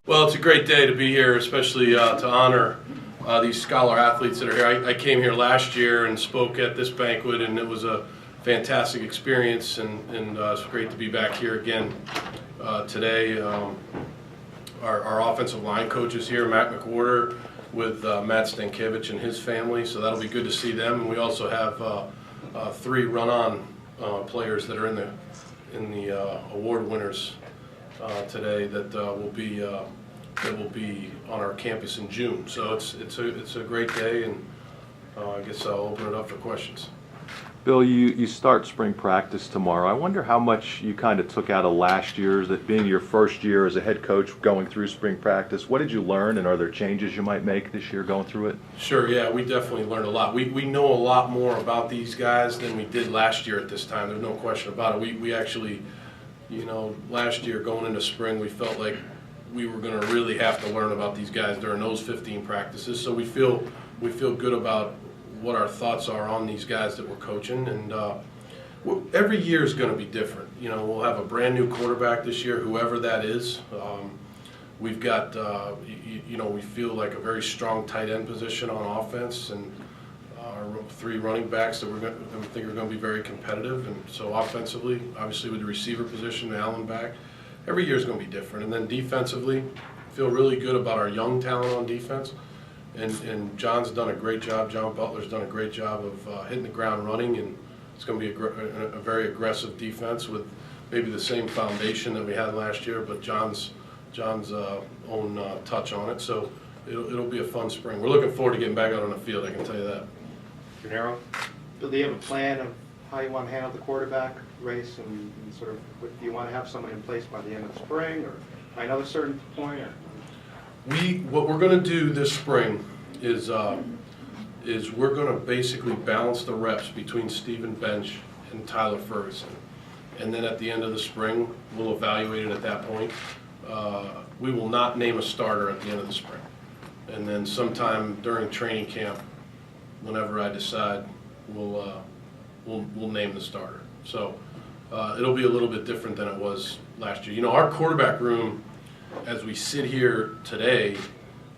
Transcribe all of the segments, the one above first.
Well, it's a great day to be here, especially to honor these scholar athletes that are here. I came here last year and spoke at this banquet, and it was a fantastic experience, and it's great to be back here again today. Our offensive line coach is here, Matt McWhorter, with Matt Stankiewicz and his family, so that'll be good to see them. And we also have 3 run-on players that are in the award winners today that will be on our campus in June. So it's a great day, and I guess I'll open it up for questions. Bill, you start spring practice tomorrow. I wonder how much you kind of took out of last year's, that being your first year as a head coach going through spring practice. What did you learn, and are there changes you might make this year going through it? Sure, yeah, we definitely learned a lot. We know a lot more about these guys than we did last year at this time. There's no question about it. We actually, last year going into spring, we felt like we were going to really have to learn about these guys during those 15 practices. So we feel good about what our thoughts are on these guys that we're coaching, and every year is going to be different. We'll have a brand new quarterback this year, whoever that is. We've got, we feel like a very strong tight end position on offense, and our 3 running backs that we think are going to be very competitive. And so offensively, obviously with the receiver position, the Allen back, every year is going to be different. And then defensively, feel really good about our young talent on defense. And John's done a great job. John Butler's done a great job of hitting the ground running, and it's going to be a very aggressive defense with maybe the same foundation that we had last year, but John's own touch on it. So it'll be a fun spring. We're looking forward to getting back out on the field, I can tell you that. Gennaro? Bill, do you have a plan of how you want to handle the quarterback race, and sort of, do you want to have someone in place by the end of the spring, or by another certain point? Or? What we're going to do this spring is we're going to basically balance the reps between Stephen Bench and Tyler Ferguson, and then at the end of the spring we'll evaluate it at that point. We will not name a starter at the end of the spring, and then sometime during training camp, whenever I decide, we'll name the starter. So it'll be a little bit different than it was last year. Our quarterback room, as we sit here today,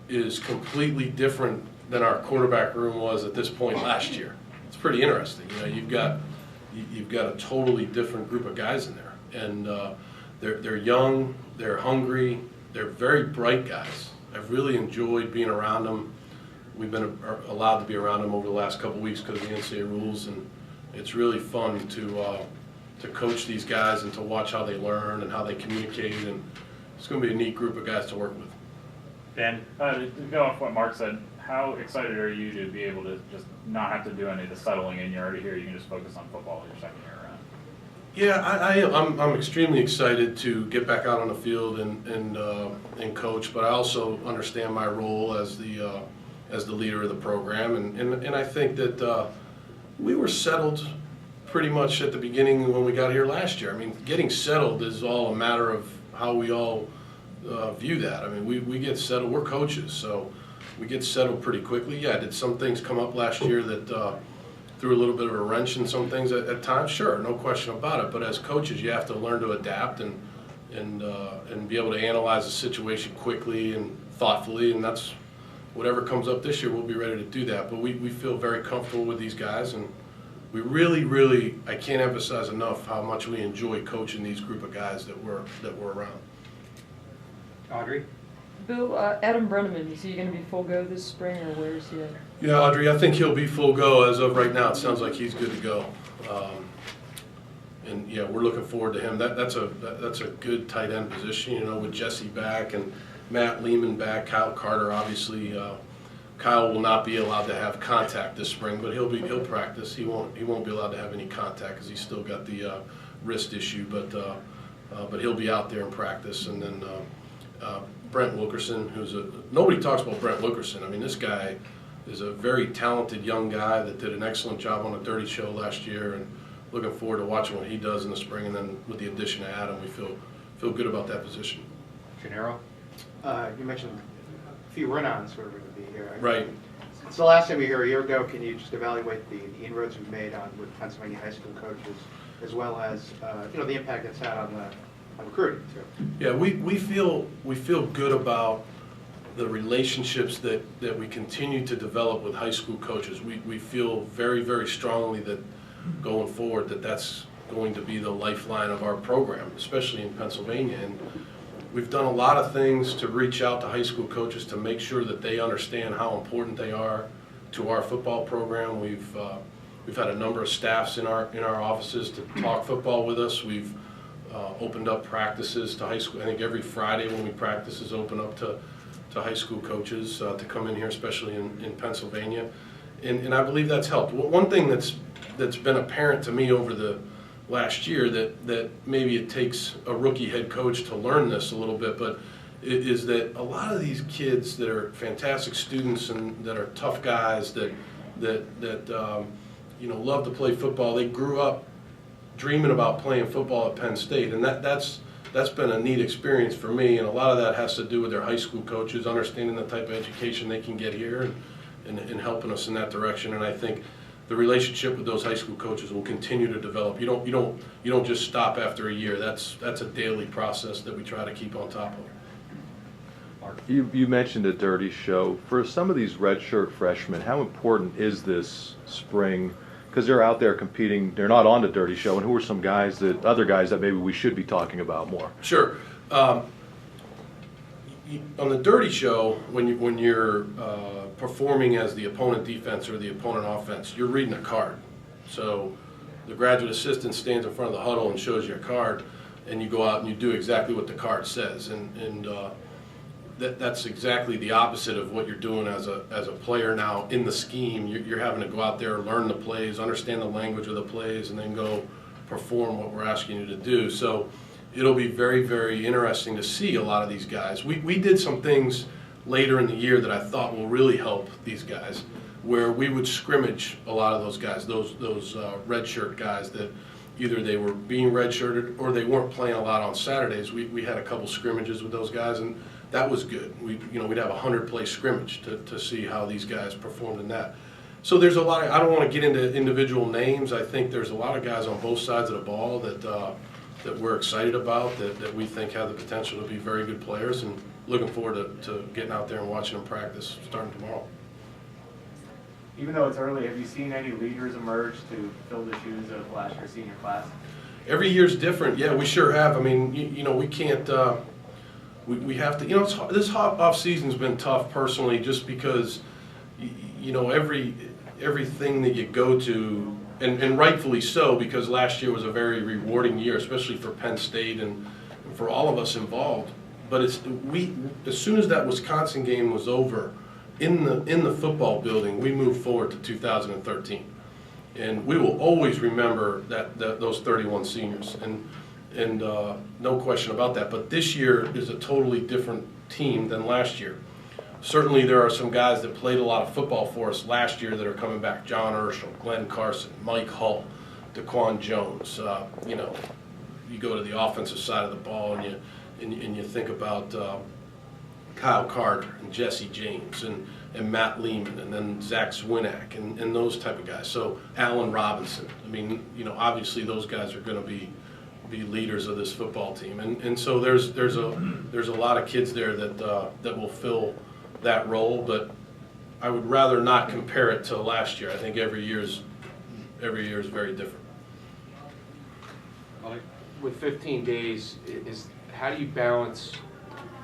is completely different than our quarterback room was at this point last year. It's pretty interesting. You've got a totally different group of guys in there, and they're young, they're hungry, they're very bright guys. I've really enjoyed being around them. We've been allowed to be around them over the last couple of weeks because of the NCAA rules, and it's really fun to coach these guys and to watch how they learn and how they communicate, and it's going to be a neat group of guys to work with. Ben, to go off what Mark said, how excited are you to be able to just not have to do any of the settling in? You're already here. You can just focus on football your second year around. Yeah, I'm extremely excited to get back out on the field and coach, but I also understand my role as the leader of the program, and I think that we were settled pretty much at the beginning when we got here last year. I mean, getting settled is all a matter of how we all view that. I mean, we get settled. We're coaches, so we get settled pretty quickly. Yeah, did some things come up last year that threw a little bit of a wrench in some things at times? Sure, no question about it. But as coaches, you have to learn to adapt and be able to analyze the situation quickly and thoughtfully. And that's whatever comes up this year, we'll be ready to do that. But we feel very comfortable with these guys, and we really, I can't emphasize enough how much we enjoy coaching these group of guys that we're around. Audrey? Bill, Adam Brenneman, is he going to be full go this spring, or where is he at? Yeah, Audrey, I think he'll be full go as of right now. It sounds like he's good to go. And yeah, we're looking forward to him. That's a good tight end position, with Jesse back and Matt Lehman back, Kyle Carter obviously. Kyle will not be allowed to have contact this spring, but he'll practice. He won't be allowed to have any contact because he's still got the wrist issue. But he'll be out there in practice. And then Brent Wilkerson, nobody talks about Brent Wilkerson. I mean, this guy is a very talented young guy that did an excellent job on the Dirty Show last year, and looking forward to watching what he does in the spring. And then with the addition of Adam, we feel good about that position. Gennaro? You mentioned a few run-ons were going to be here. Right. It's the last time you were here a year ago. Can you just evaluate the inroads you've made with Pennsylvania high school coaches, as well as the impact it's had on recruiting too. Yeah, we feel good about the relationships that we continue to develop with high school coaches. We feel very, very strongly that going forward that's going to be the lifeline of our program, especially in Pennsylvania. And we've done a lot of things to reach out to high school coaches to make sure that they understand how important they are to our football program. We've had a number of staffs in our offices to talk football with us. We've opened up practices to high school. I think every Friday when we practice is open up to high school coaches to come in here, especially in Pennsylvania. And I believe that's helped. One thing that's been apparent to me over the last year that maybe it takes a rookie head coach to learn this a little bit, but it is that a lot of these kids that are fantastic students and that are tough guys that love to play football, they grew up dreaming about playing football at Penn State, and that's been a neat experience for me, and a lot of that has to do with their high school coaches understanding the type of education they can get here and helping us in that direction. And I think the relationship with those high school coaches will continue to develop. You don't just stop after a year. That's a daily process that we try to keep on top of. You mentioned a dirty show. For some of these redshirt freshmen, how important is this spring? Because they're out there competing, they're not on the dirty show, and who are some other guys that maybe we should be talking about more? Sure. On the dirty show, when you're performing as the opponent defense or the opponent offense, you're reading a card. So the graduate assistant stands in front of the huddle and shows you a card, and you go out and you do exactly what the card says. And that's exactly the opposite of what you're doing as a player now in the scheme. You're having to go out there, learn the plays, understand the language of the plays, and then go perform what we're asking you to do. So it'll be very, very interesting to see a lot of these guys. We did some things later in the year that I thought will really help these guys, where we would scrimmage a lot of those guys, those redshirt guys that either they were being redshirted or they weren't playing a lot on Saturdays. We had a couple scrimmages with those guys, and that was good. We'd have a 100-play scrimmage to see how these guys performed in that. So there's a lot of, I don't want to get into individual names. I think there's a lot of guys on both sides of the ball that we're excited about, that we think have the potential to be very good players, and looking forward to getting out there and watching them practice starting tomorrow. Even though it's early, have you seen any leaders emerge to fill the shoes of last year's senior class? Every year's different. Yeah, we sure have. I mean, we can't. We have to. This off season's been tough personally, just because everything that you go to, and rightfully so, because last year was a very rewarding year, especially for Penn State and for all of us involved. But as soon as that Wisconsin game was over, in the football building, we moved forward to 2013, and we will always remember those 31 seniors, and no question about that. But this year is a totally different team than last year. Certainly there are some guys that played a lot of football for us last year that are coming back. John Urschel, Glenn Carson, Mike Hull, DeQuan Jones. You go to the offensive side of the ball and you think about Kyle Carter and Jesse James and Matt Lehman, and then Zach Zwinak and those type of guys. So Allen Robinson. I mean, obviously those guys are going to be leaders of this football team, and so there's a lot of kids there that will fill that role. But I would rather not compare it to last year. I think every year is very different. With 15 days, how do you balance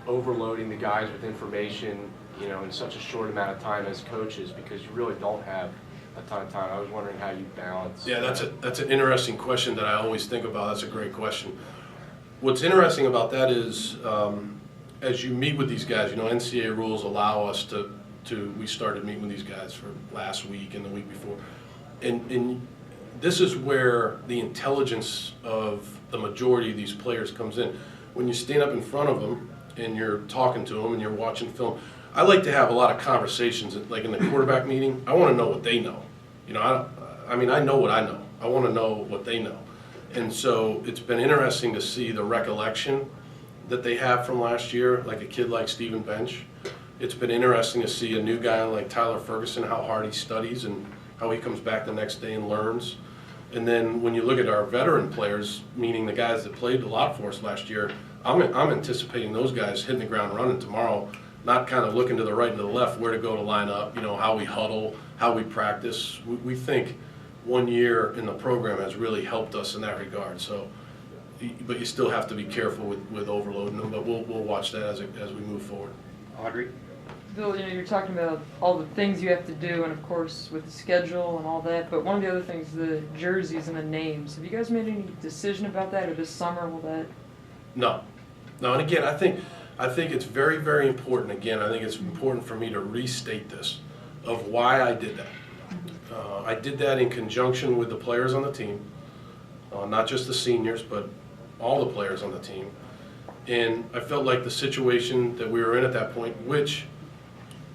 overloading the guys with information, in such a short amount of time as coaches, because you really don't have a ton of time? I was wondering how you balance. Yeah, that's an interesting question that I always think about. That's a great question. What's interesting about that is, as you meet with these guys, NCAA rules allow us to we started meeting with these guys for last week and the week before, and this is where the intelligence of the majority of these players comes in. When you stand up in front of them and you're talking to them and you're watching film, I like to have a lot of conversations, like in the quarterback meeting. I want to know what they know. I know what I know. I want to know what they know. And so it's been interesting to see the recollection that they have from last year, like a kid like Stephen Bench. It's been interesting to see a new guy like Tyler Ferguson, how hard he studies and how he comes back the next day and learns. And then when you look at our veteran players, meaning the guys that played a lot for us last year, I'm anticipating those guys hitting the ground running tomorrow, not kind of looking to the right and to the left, where to go to line up, how we huddle, how we practice. We think 1 year in the program has really helped us in that regard. So, but you still have to be careful with overloading them, but we'll watch that as we move forward. Audrey? Bill, you're talking about all the things you have to do, and of course with the schedule and all that, but one of the other things, the jerseys and the names. Have you guys made any decision about that, or this summer will that? No, and again, I think it's very, very important. Again, I think it's important for me to restate this of why I did that. I did that in conjunction with the players on the team, not just the seniors, but all the players on the team. And I felt like the situation that we were in at that point, which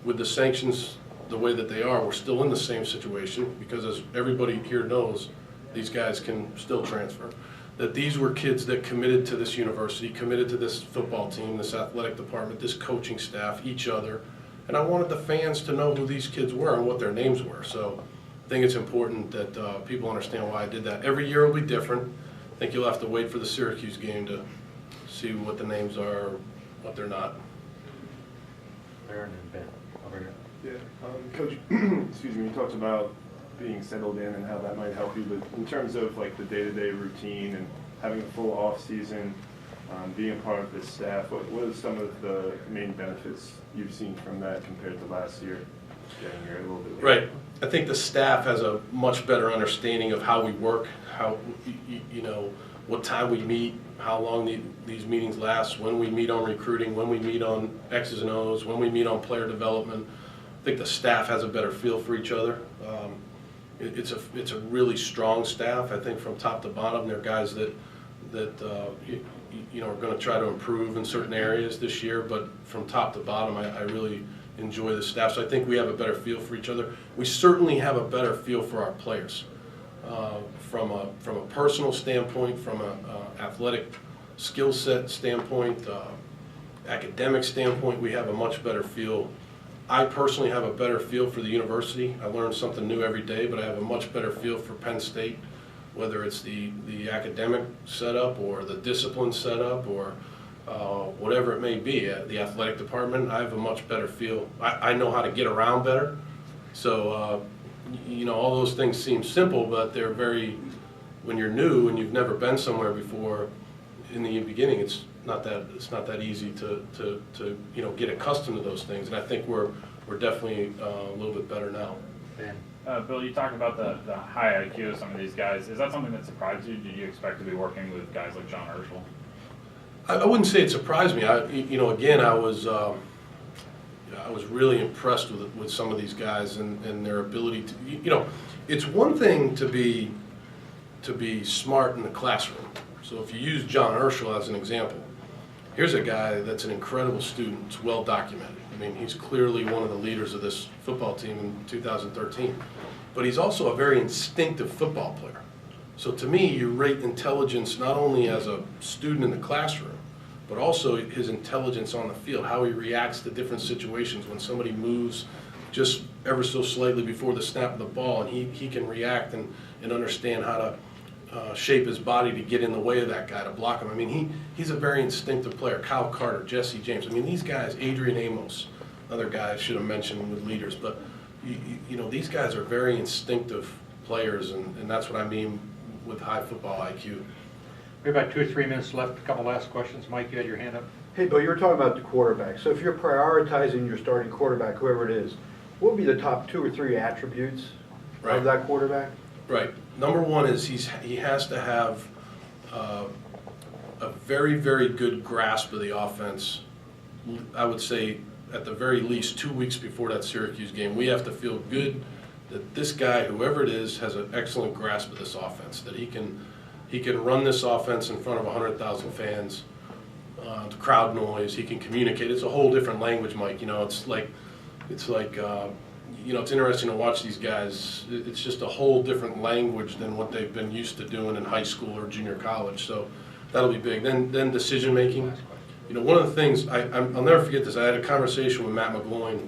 with the sanctions the way that they are, we're still in the same situation, because as everybody here knows, these guys can still transfer. That these were kids that committed to this university, committed to this football team, this athletic department, this coaching staff, each other. And I wanted the fans to know who these kids were and what their names were. So I think it's important that people understand why I did that. Every year will be different. I think you'll have to wait for the Syracuse game to see what the names are, what they're not. Aaron and Ben, over here. Yeah, Coach, excuse me, you talked about being settled in and how that might help you, but in terms of like the day-to-day routine and having a full off-season, being a part of this staff, what are some of the main benefits you've seen from that compared to last year? Getting here a little bit later? Right. I think the staff has a much better understanding of how we work, how, what time we meet, how long these meetings last, when we meet on recruiting, when we meet on X's and O's, when we meet on player development. I think the staff has a better feel for each other. It's a really strong staff. I think from top to bottom, they're guys that are going to try to improve in certain areas this year. But from top to bottom, I really enjoy the staff. So I think we have a better feel for each other. We certainly have a better feel for our players. From a personal standpoint, from an athletic skill set standpoint, academic standpoint, we have a much better feel. I personally have a better feel for the university. I learn something new every day, but I have a much better feel for Penn State, whether it's the academic setup or the discipline setup or whatever it may be. The athletic department, I have a much better feel. I know how to get around better. So, all those things seem simple, but they're very, when you're new and you've never been somewhere before, in the beginning, it's not that easy to get accustomed to those things. And I think we're definitely a little bit better now. Ben? Bill, you talked about the high IQ of some of these guys. Is that something that surprised you? Did you expect to be working with guys like John Urschel? I wouldn't say it surprised me. Again, I was really impressed with some of these guys and their ability to, it's one thing to be smart in the classroom. So if you use John Urschel as an example, here's a guy that's an incredible student. It's well documented. I mean, he's clearly one of the leaders of this football team in 2013. But he's also a very instinctive football player. So to me, you rate intelligence not only as a student in the classroom, but also his intelligence on the field, how he reacts to different situations when somebody moves just ever so slightly before the snap of the ball, and he can react and understand how to shape his body to get in the way of that guy, to block him. I mean, he's a very instinctive player. Kyle Carter, Jesse James. I mean, these guys, Adrian Amos, another guy I should have mentioned with leaders, but these guys are very instinctive players, and that's what I mean with high football IQ. We have about 2 or 3 minutes left. A couple last questions. Mike, you had your hand up. Hey, Bill, you were talking about the quarterback. So if you're prioritizing your starting quarterback, whoever it is, what would be the top 2 or 3 attributes of that quarterback? Right. Number one is he has to have a very, very good grasp of the offense. I would say at the very least 2 weeks before that Syracuse game, we have to feel good that this guy, whoever it is, has an excellent grasp of this offense, that he can run this offense in front of 100,000 fans, the crowd noise, he can communicate. It's a whole different language, Mike. It's interesting to watch these guys. It's just a whole different language than what they've been used to doing in high school or junior college. So that'll be big. Then decision making. One of the things I'll never forget this. I had a conversation with Matt McGloin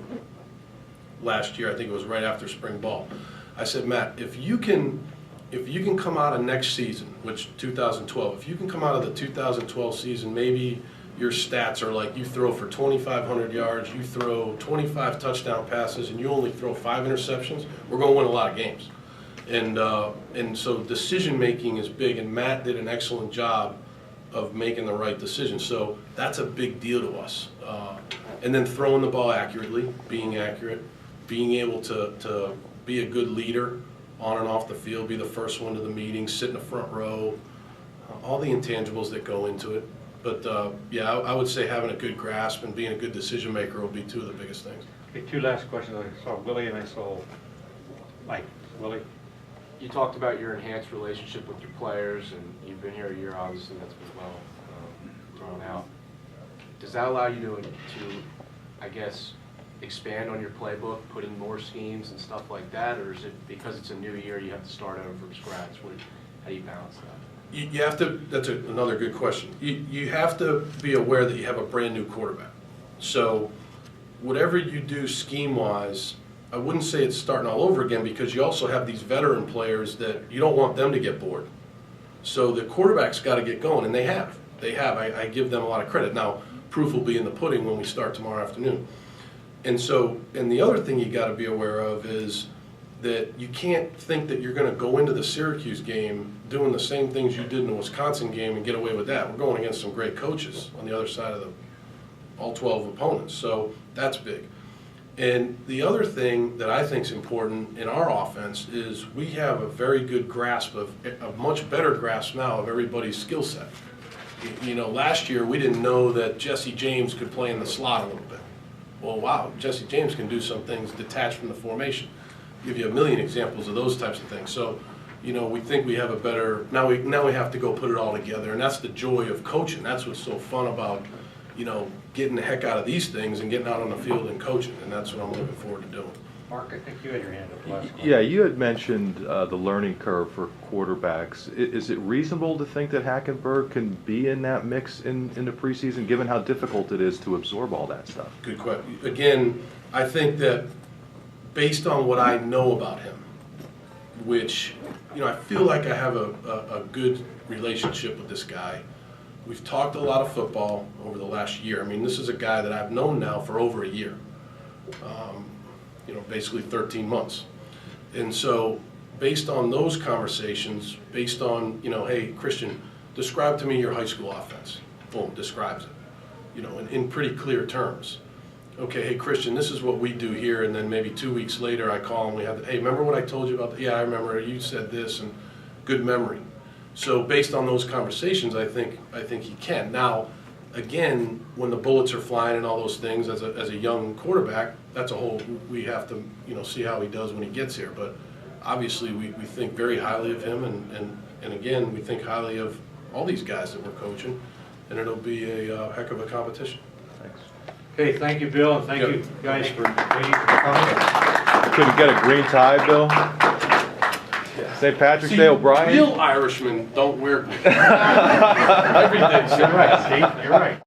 last year. I think it was right after spring ball. I said, Matt, if you can if you can come out of next season, which 2012, if you can come out of the 2012 season, maybe your stats are like you throw for 2,500 yards, you throw 25 touchdown passes, and you only throw 5 interceptions, we're going to win a lot of games. And so decision making is big, and Matt did an excellent job of making the right decision. So that's a big deal to us. And then throwing the ball accurately, being accurate, being able to be a good leader on and off the field, be the first one to the meeting, sit in the front row, all the intangibles that go into it. But yeah, I would say having a good grasp and being a good decision maker will be two of the biggest things. Okay, 2 last questions. I saw Willie and I saw Mike. Willie? You talked about your enhanced relationship with your players, and you've been here a year, obviously, that's been well thrown out. Does that allow you to, I guess, expand on your playbook, putting more schemes and stuff like that, or is it because it's a new year, you have to start over from scratch? How do you balance that? You have to, that's another good question. You have to be aware that you have a brand new quarterback. So whatever you do scheme-wise, I wouldn't say it's starting all over again, because you also have these veteran players that you don't want them to get bored. So the quarterback's got to get going, and they have. I give them a lot of credit. Now, proof will be in the pudding when we start tomorrow afternoon. And so, and the other thing you got to be aware of is that you can't think that you're going to go into the Syracuse game doing the same things you did in the Wisconsin game and get away with that. We're going against some great coaches on the other side of all 12 opponents, so that's big. And the other thing that I think is important in our offense is we have a very good grasp of, a much better grasp now of everybody's skill set. You know, last year we didn't know that Jesse James could play in the slot a little bit. Well, wow, Jesse James can do some things detached from the formation. Give you a million examples of those types of things. So, you know, we think we have a better, now we have to go put it all together, and that's the joy of coaching. That's what's so fun about, you know, getting the heck out of these things and getting out on the field and coaching, and that's what I'm looking forward to doing. Mark, I think you had your hand up last question. Yeah, you had mentioned the learning curve for quarterbacks. Is it reasonable to think that Hackenberg can be in that mix in the preseason, given how difficult it is to absorb all that stuff? Good question. Again, I think that based on what I know about him, which, you know, I feel like I have a good relationship with this guy. We've talked a lot of football over the last year. I mean, this is a guy that I've known now for over a year. You know, basically 13 months. And so based on those conversations, based on, you know, hey, Christian, describe to me your high school offense. Boom, describes it, you know, in pretty clear terms. Okay, hey, Christian, this is what we do here, and then maybe 2 weeks later I call and we have, hey, remember what I told you about that? Yeah, I remember, you said this, and good memory. So based on those conversations, I think he can. Now, again, when the bullets are flying and all those things, as a young quarterback, that's a whole, we have to, you know, see how he does when he gets here. But obviously we think very highly of him, and again, we think highly of all these guys that we're coaching, and it'll be a heck of a competition. Thanks. Okay, thank you, Bill, and thank Yep. you guys for waiting for coming. Couldn't get a green tie, Bill? St. Patrick's Day, O'Brien? Real Irishmen don't wear green. Every day. You're right, Steve, you're right.